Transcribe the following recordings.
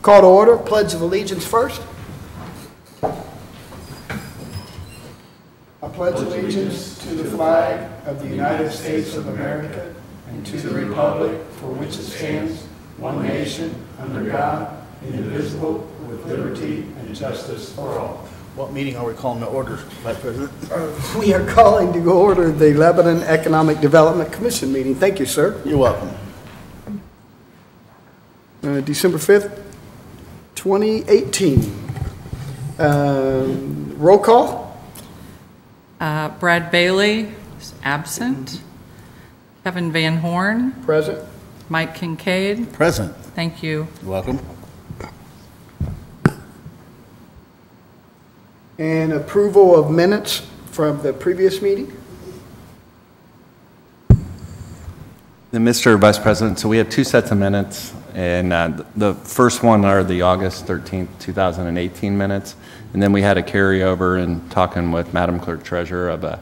Call to order. Pledge of Allegiance first. I pledge allegiance to the flag of the United States of America and to the republic for which it stands, one nation, under God, indivisible, with liberty and justice for all. What meeting are we calling to order, Vice President? We are calling to order the Lebanon Economic Development Commission meeting. Thank you, sir. You're welcome. December 5th, 2018. Roll call. Brad Bailey is absent. Kevin Van Horn. Present. Mike Kincaid. Present. Thank you. You're welcome. And approval of minutes from the previous meeting. Mr. Vice President, so we have two sets of minutes, and the first one are the August 13th, 2018 minutes, and then we had a carryover in talking with Madam Clerk Treasurer of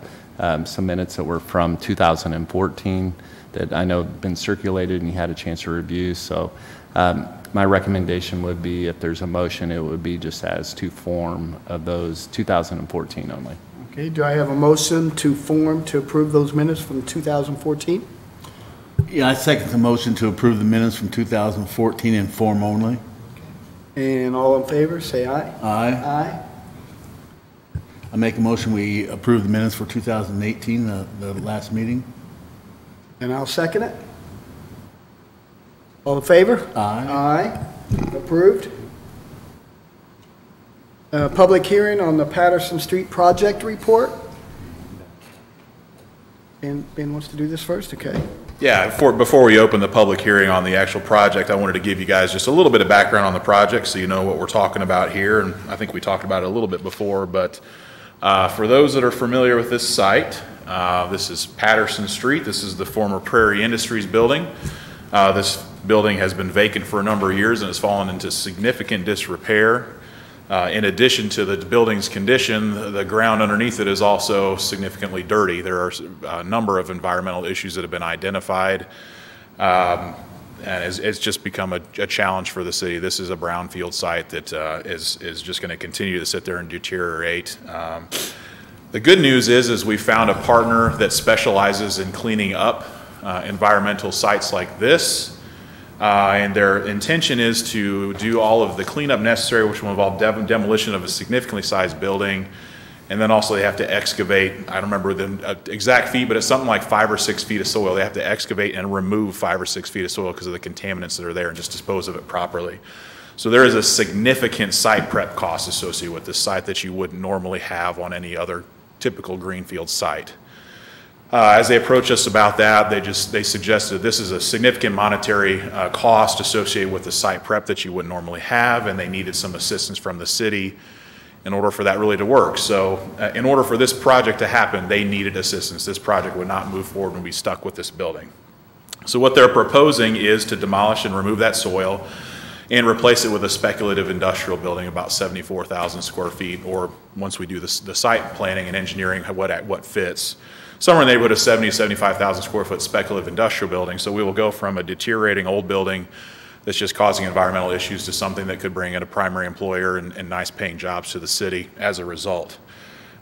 some minutes that were from 2014 that I know have been circulated and you had a chance to review. So my recommendation would be, if there's a motion, it would be just as to form of those 2014 only. Okay, do I have a motion to form to approve those minutes from 2014? Yeah, I second the motion to approve the minutes from 2014 in form only. And all in favor, say aye. Aye. Aye. I make a motion we approve the minutes for 2018, the last meeting. And I'll second it. All in favor? Aye. Aye. Approved. Public hearing on the Patterson Street project report. Ben wants to do this first? Okay. Yeah, before we open the public hearing on the actual project, I wanted to give you guys just a little bit of background on the project so you know what we're talking about here. And I think we talked about it a little bit before, but for those that are familiar with this site, this is Patterson Street. This is the former Prairie Industries building. This building has been vacant for a number of years and has fallen into significant disrepair. In addition to the building's condition, the ground underneath it is also significantly dirty. There are a number of environmental issues that have been identified, and it's just become a challenge for the city. This is a brownfield site that is just going to continue to sit there and deteriorate. The good news is we found a partner that specializes in cleaning up environmental sites like this. And their intention is to do all of the cleanup necessary, which will involve demolition of a significantly sized building. And then also they have to excavate, I don't remember the exact feet, but it's something like 5 or 6 feet of soil. They have to excavate and remove 5 or 6 feet of soil because of the contaminants that are there and just dispose of it properly. So there is a significant site prep cost associated with this site that you wouldn't normally have on any other typical greenfield site. As they approached us about that, they suggested this is a significant monetary cost associated with the site prep that you wouldn't normally have, and they needed some assistance from the city in order for that really to work. So in order for this project to happen, they needed assistance. This project would not move forward and be stuck with this building. So what they're proposing is to demolish and remove that soil and replace it with a speculative industrial building about 74,000 square feet, or once we do the site planning and engineering, what fits. Somewhere in the neighborhood of 70 to 75,000 square foot speculative industrial building. So we will go from a deteriorating old building that's just causing environmental issues to something that could bring in a primary employer and nice paying jobs to the city as a result.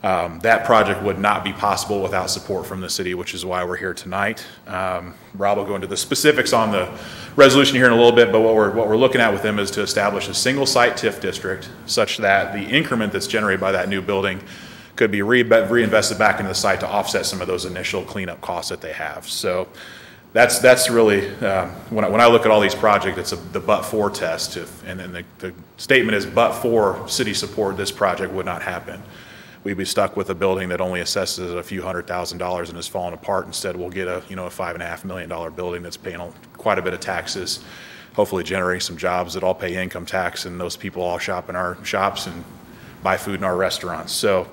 That project would not be possible without support from the city, which is why we're here tonight. Rob will go into the specifics on the resolution here in a little bit, but what we're looking at with them is to establish a single site TIF district such that the increment that's generated by that new building could be reinvested back into the site to offset some of those initial cleanup costs that they have. So that's really, when I look at all these projects, it's the but-for test. And then the statement is, but for city support, this project would not happen. We'd be stuck with a building that only assesses a few $100,000 and is falling apart. Instead, we'll get a $5.5 million building that's paying quite a bit of taxes, hopefully generating some jobs that all pay income tax, and those people all shop in our shops and buy food in our restaurants. So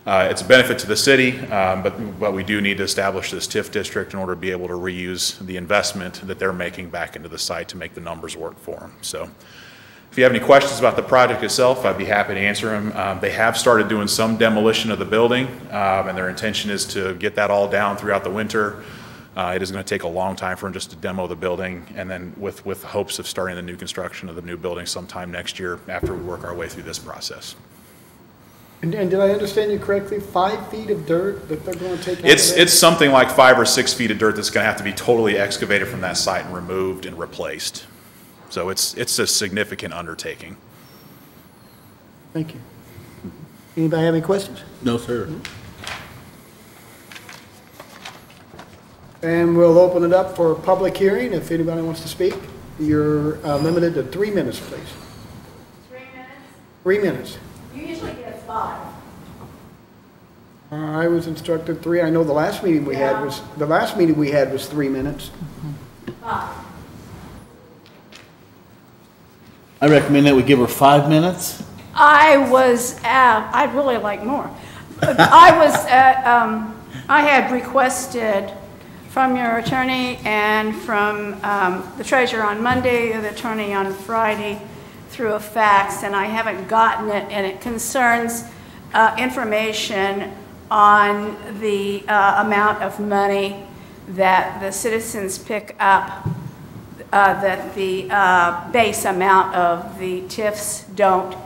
it's a benefit to the city, but we do need to establish this TIF district in order to be able to reuse the investment that they're making back into the site to make the numbers work for them. So if you have any questions about the project itself, I'd be happy to answer them. They have started doing some demolition of the building, and their intention is to get that all down throughout the winter, It is going to take a long time for them just to demo the building, and then with hopes of starting the new construction of the new building sometime next year after we work our way through this process. And did I understand you correctly, 5 feet of dirt that they're going to take out? It's something like 5 or 6 feet of dirt that's going to have to be totally excavated from that site and removed and replaced. So it's a significant undertaking. Thank you. Anybody have any questions? No, sir. And we'll open it up for a public hearing. If anybody wants to speak, you're limited to 3 minutes, please. 3 minutes? 3 minutes. You usually get 5. I was instructed 3. I know the last meeting we had was 3 minutes. 5. I recommend that we give her 5 minutes. I'd really like more. I had requested from your attorney and from the treasurer on Monday, the attorney on Friday, through a fax, and I haven't gotten it, and it concerns information on the amount of money that the citizens pick up, that the base amount of the TIFs don't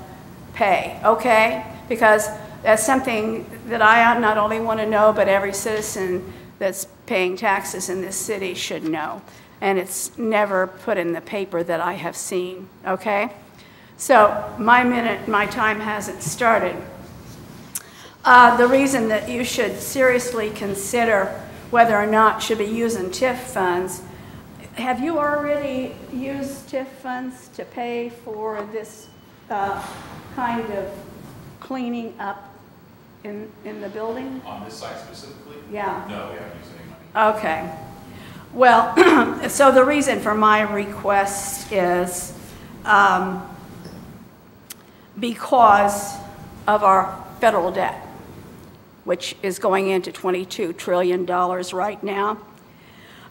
pay, okay? Because that's something that I not only want to know, but every citizen that's paying taxes in this city should know. And it's never put in the paper that I have seen, okay? So my time hasn't started. The reason that you should seriously consider whether or not should be using TIF funds, have you already used TIF funds to pay for this kind of cleaning up in the building? On this site specifically? Yeah. No, we haven't used any money. Okay. Well, so the reason for my request is because of our federal debt, which is going into $22 trillion right now.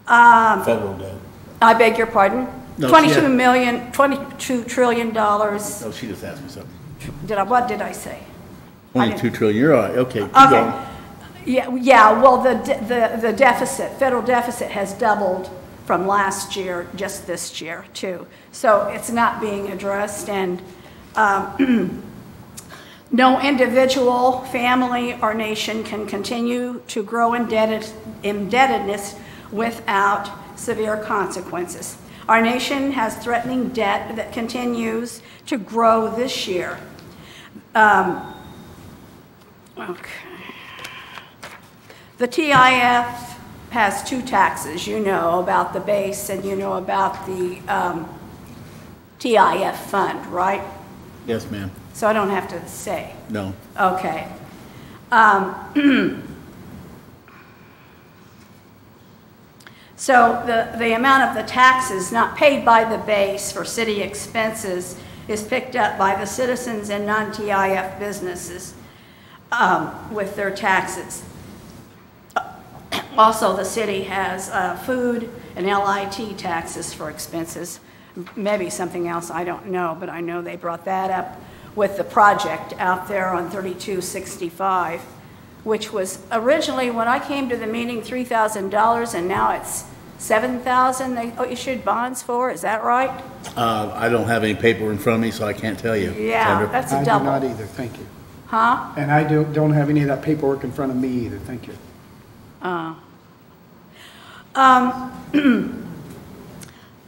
Federal debt. I beg your pardon? No, $22 trillion. No, she just asked me something. What did I say? 22 trillion, you're all right, okay, keep Okay. going. Yeah, well, the deficit, federal deficit has doubled from last year, just this year, too. So it's not being addressed, and no individual, family, or nation can continue to grow indebtedness without severe consequences. Our nation has threatening debt that continues to grow this year. Okay. The TIF has 2 taxes. You know about the base and you know about the TIF fund, right? Yes, ma'am. So I don't have to say. No. Okay. So the amount of the taxes not paid by the base for city expenses is picked up by the citizens and non-TIF businesses with their taxes. Also, the city has food and LIT taxes for expenses. Maybe something else, I don't know, but I know they brought that up with the project out there on 3265, which was originally, when I came to the meeting, $3,000, and now it's $7,000 they issued bonds for. Is that right? I don't have any paper in front of me, so I can't tell you. Yeah, Sandra. that's a I do double. not either, thank you. Huh? And I don't have any of that paperwork in front of me either, thank you.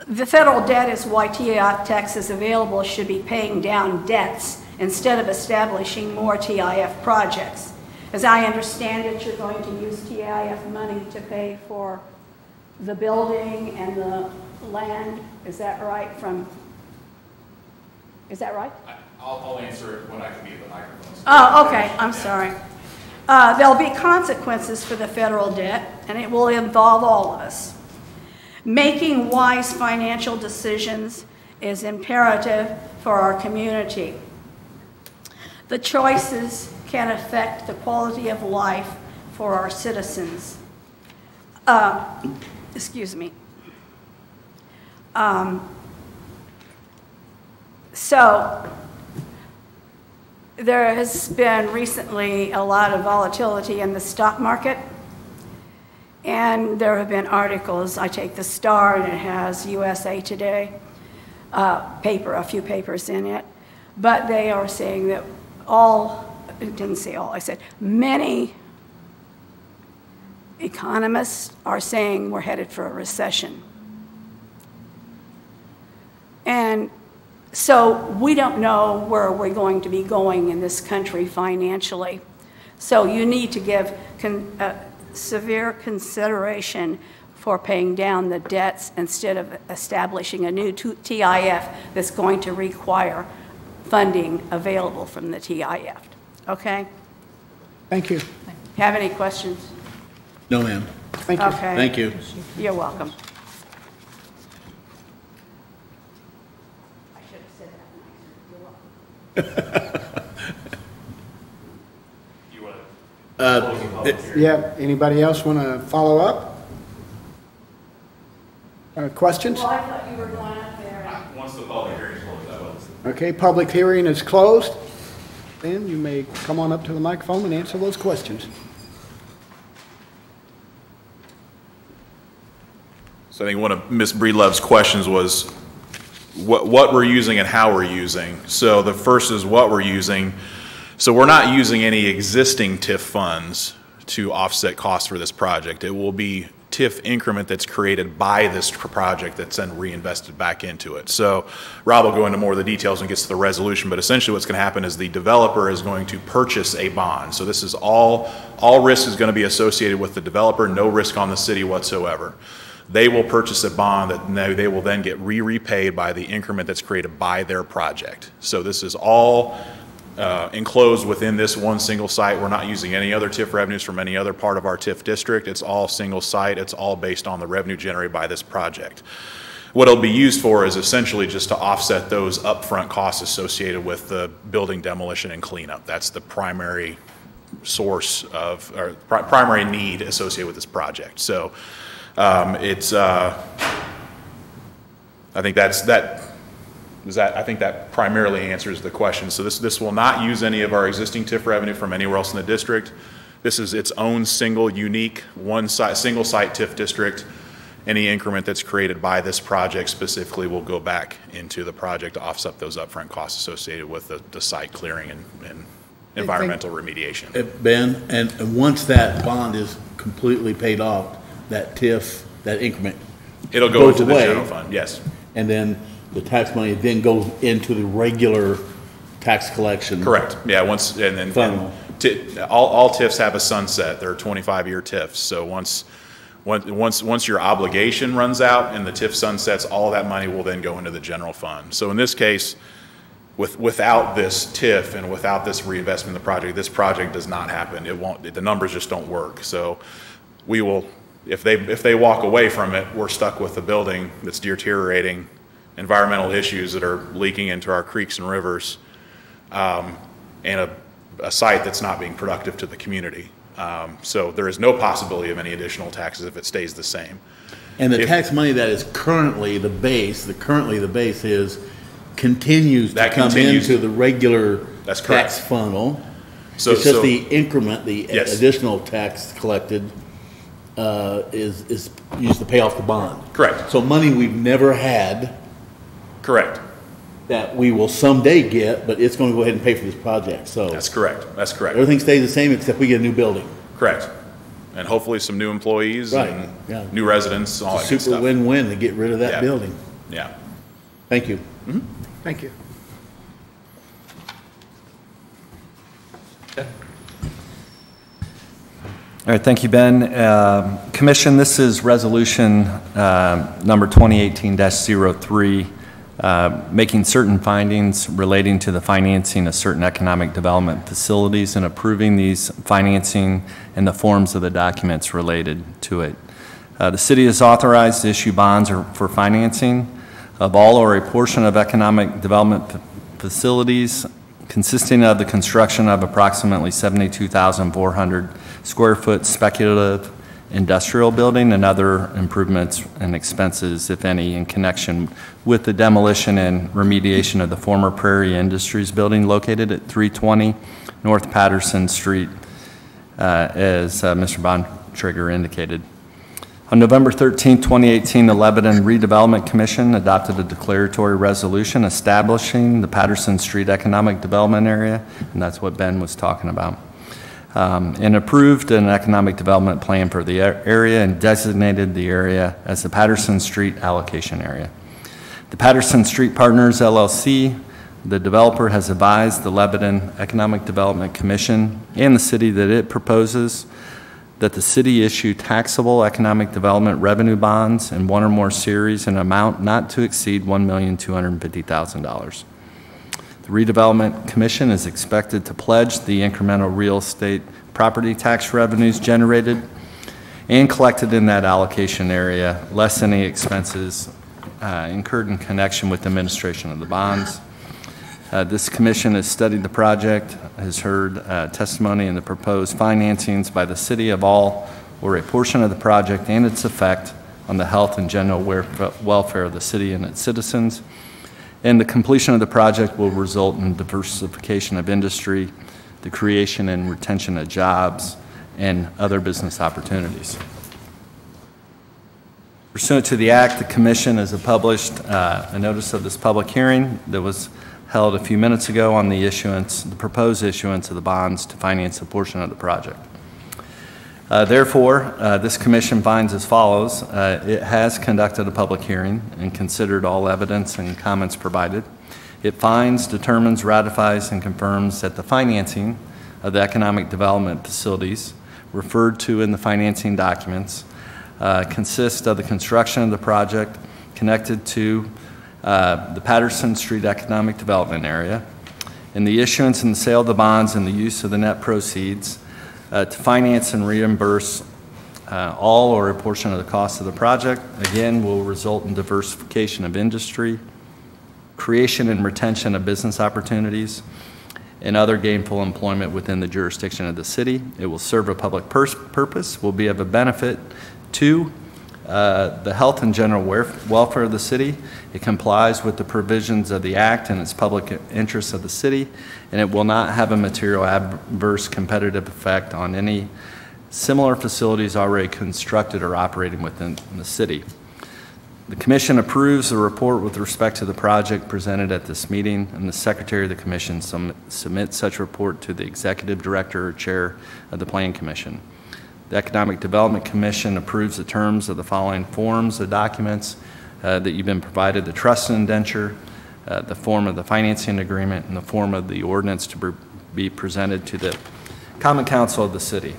The federal debt is why TIF taxes available should be paying down debts instead of establishing more TIF projects. As I understand it, you're going to use TIF money to pay for the building and the land. Is that right? Is that right? I'll answer it when I can be at the microphone. Oh, okay, I'm sorry. There'll be consequences for the federal debt, and it will involve all of us. Making wise financial decisions is imperative for our community. The choices can affect the quality of life for our citizens. Excuse me. So there has been recently a lot of volatility in the stock market, And there have been articles, I take the Star, and it has USA Today a few papers in it, but they are saying that didn't say all, I said many economists are saying we're headed for a recession. And so we don't know where we're going to be going in this country financially. So you need to give severe consideration for paying down the debts instead of establishing a new TIF that's going to require funding available from the TIF. Okay? Thank you. Have any questions? No, ma'am. Thank you. Okay. Thank you. You're welcome. I should have said that nicer. You're welcome. Yeah, anybody else want to follow up? Questions? Well, I thought you were going up there. Once the public hearing is closed, I will. Okay, public hearing is closed. Then you may come on up to the microphone and answer those questions. So I think one of Ms. Breedlove's questions was what we're using and how we're using. So the first is what we're using. So we're not using any existing TIF funds to offset costs for this project. It will be TIF increment that's created by this project that's then reinvested back into it. So Rob will go into more of the details when he gets to the resolution, but essentially what's going to happen is the developer is going to purchase a bond. So this is all risk is going to be associated with the developer, no risk on the city whatsoever. They will purchase a bond that they will then get repaid by the increment that's created by their project. So this is all enclosed within this one single site. We're not using any other TIF revenues from any other part of our TIF district. It's all single site. It's all based on the revenue generated by this project. What it'll be used for is essentially just to offset those upfront costs associated with the building demolition and cleanup. That's the primary source of, or primary need associated with this project. So I think I think that primarily answers the question. So this will not use any of our existing TIF revenue from anywhere else in the district. This is its own single, unique, single site TIF district. Any increment that's created by this project specifically will go back into the project to offset those upfront costs associated with the site clearing and environmental remediation. Ben, and once that bond is completely paid off, that TIF, that increment, It'll go into the away, general fund, yes. and then the tax money then goes into the regular tax collection. Correct, yeah, Final. All TIFs have a sunset. They're 25-year TIFs, so once your obligation runs out and the TIF sunsets, all of that money will then go into the general fund. So in this case, without this TIF and without this reinvestment in the project, this project does not happen. It won't. The numbers just don't work. So we will, if they walk away from it, we're stuck with a building that's deteriorating, environmental issues that are leaking into our creeks and rivers, and a site that's not being productive to the community. So there is no possibility of any additional taxes if it stays the same. And the tax money that is currently the base, continues to come into the regular tax funnel. So it's just the increment, the additional tax collected is used to pay off the bond. Correct. So money we've never had. Correct. That we will someday get, but it's going to go ahead and pay for this project. So that's correct. That's correct. Everything stays the same except we get a new building. Correct. And hopefully some new employees and new residents. All that super win-win to get rid of that building. Yeah. Thank you. Mm-hmm. Thank you. All right, thank you, Ben. Commission, this is resolution number 2018-03, making certain findings relating to the financing of certain economic development facilities and approving these financing and the forms of the documents related to it. The city is authorized to issue bonds for financing of all or a portion of economic development facilities consisting of the construction of approximately 72,400 square foot speculative industrial building and other improvements and expenses, if any, in connection with the demolition and remediation of the former Prairie Industries building located at 320 North Patterson Street, as Mr. Bontrager indicated. On November 13, 2018, the Lebanon Redevelopment Commission adopted a declaratory resolution establishing the Patterson Street Economic Development Area, and that's what Ben was talking about, and approved an economic development plan for the area and designated the area as the Patterson Street Allocation Area. The Patterson Street Partners, LLC, the developer, has advised the Lebanon Economic Development Commission and the city that it proposes that the city issue taxable economic development revenue bonds in one or more series in an amount not to exceed $1,250,000. The Redevelopment Commission is expected to pledge the incremental real estate property tax revenues generated and collected in that allocation area, less any expenses incurred in connection with the administration of the bonds. This commission has studied the project, has heard testimony in the proposed financings by the city of all or a portion of the project and its effect on the health and general welfare of the city and its citizens. And the completion of the project will result in diversification of industry, the creation and retention of jobs, and other business opportunities. Pursuant to the Act, the Commission has published a notice of this public hearing that was held a few minutes ago on the proposed issuance of the bonds to finance a portion of the project. Therefore, this commission finds as follows. It has conducted a public hearing and considered all evidence and comments provided. It finds, determines, ratifies, and confirms that the financing of the economic development facilities referred to in the financing documents consists of the construction of the project connected to the Patterson Street Economic Development Area, and the issuance and the sale of the bonds and the use of the net proceeds to finance and reimburse all or a portion of the cost of the project, again, will result in diversification of industry, creation and retention of business opportunities, and other gainful employment within the jurisdiction of the city. It will serve a public purpose, will be of a benefit to the health and general welfare of the city. It complies with the provisions of the Act and its public interests of the city, and it will not have a material adverse competitive effect on any similar facilities already constructed or operating within the city. The Commission approves the report with respect to the project presented at this meeting, and the Secretary of the Commission submits such report to the Executive Director or Chair of the Plan Commission. The Economic Development Commission approves the terms of the following forms of documents that you've been provided: the trust indenture, the form of the financing agreement, and the form of the ordinance to be presented to the Common Council of the city.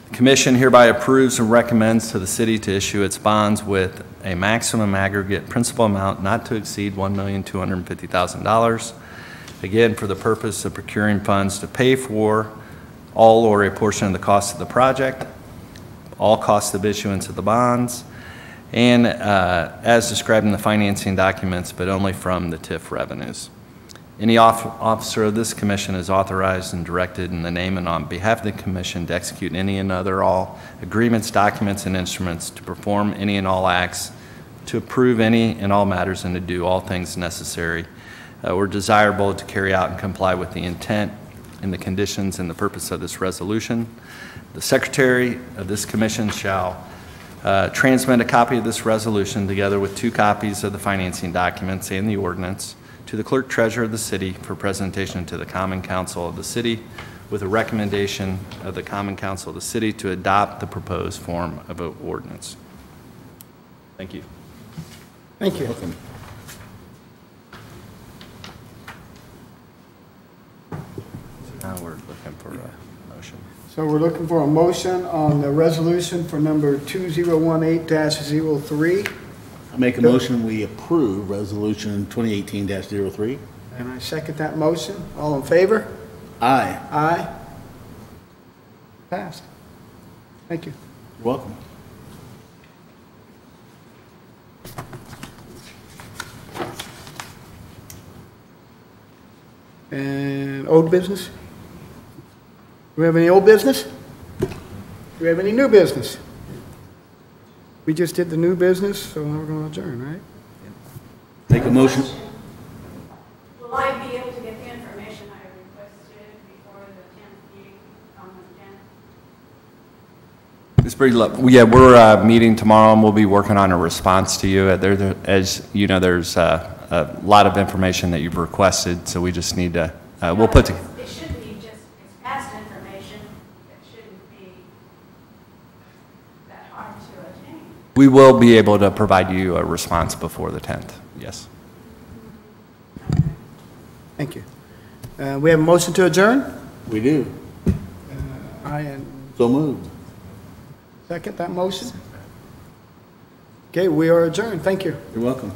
The Commission hereby approves and recommends to the city to issue its bonds with a maximum aggregate principal amount not to exceed $1,250,000, again for the purpose of procuring funds to pay for all or a portion of the cost of the project, all costs of issuance of the bonds, and as described in the financing documents, but only from the TIF revenues. Any officer of this commission is authorized and directed in the name and on behalf of the commission to execute any and all agreements, documents, and instruments, to perform any and all acts, to approve any and all matters, and to do all things necessary or desirable to carry out and comply with the intent and the conditions and the purpose of this resolution. The Secretary of this commission shall transmit a copy of this resolution together with 2 copies of the financing documents and the ordinance to the Clerk Treasurer of the city for presentation to the Common Council of the city, with a recommendation of the Common Council of the city to adopt the proposed form of an ordinance. Thank you. Thank you. Welcome. Now we're looking for a motion. So we're looking for a motion on the resolution for number 2018-03. I make a motion we approve resolution 2018-03. And I second that motion. All in favor? Aye. Aye. Passed. Thank you. You're welcome. And old business? Do we have any old business? Do we have any new business? We just did the new business, so now we're going to adjourn, right? Make a motion. Will I be able to get the information I requested before the 10th meeting on the It's pretty low. Yeah, we're meeting tomorrow, and we'll be working on a response to you. As you know, there's a lot of information that you've requested, so we just need to, we'll put together. It should be just, it's past information. It shouldn't be that hard to attain. We will be able to provide you a response before the 10th, yes. Thank you. We have a motion to adjourn? We do. I So moved. second that motion. Okay, we are adjourned. Thank you. You're welcome.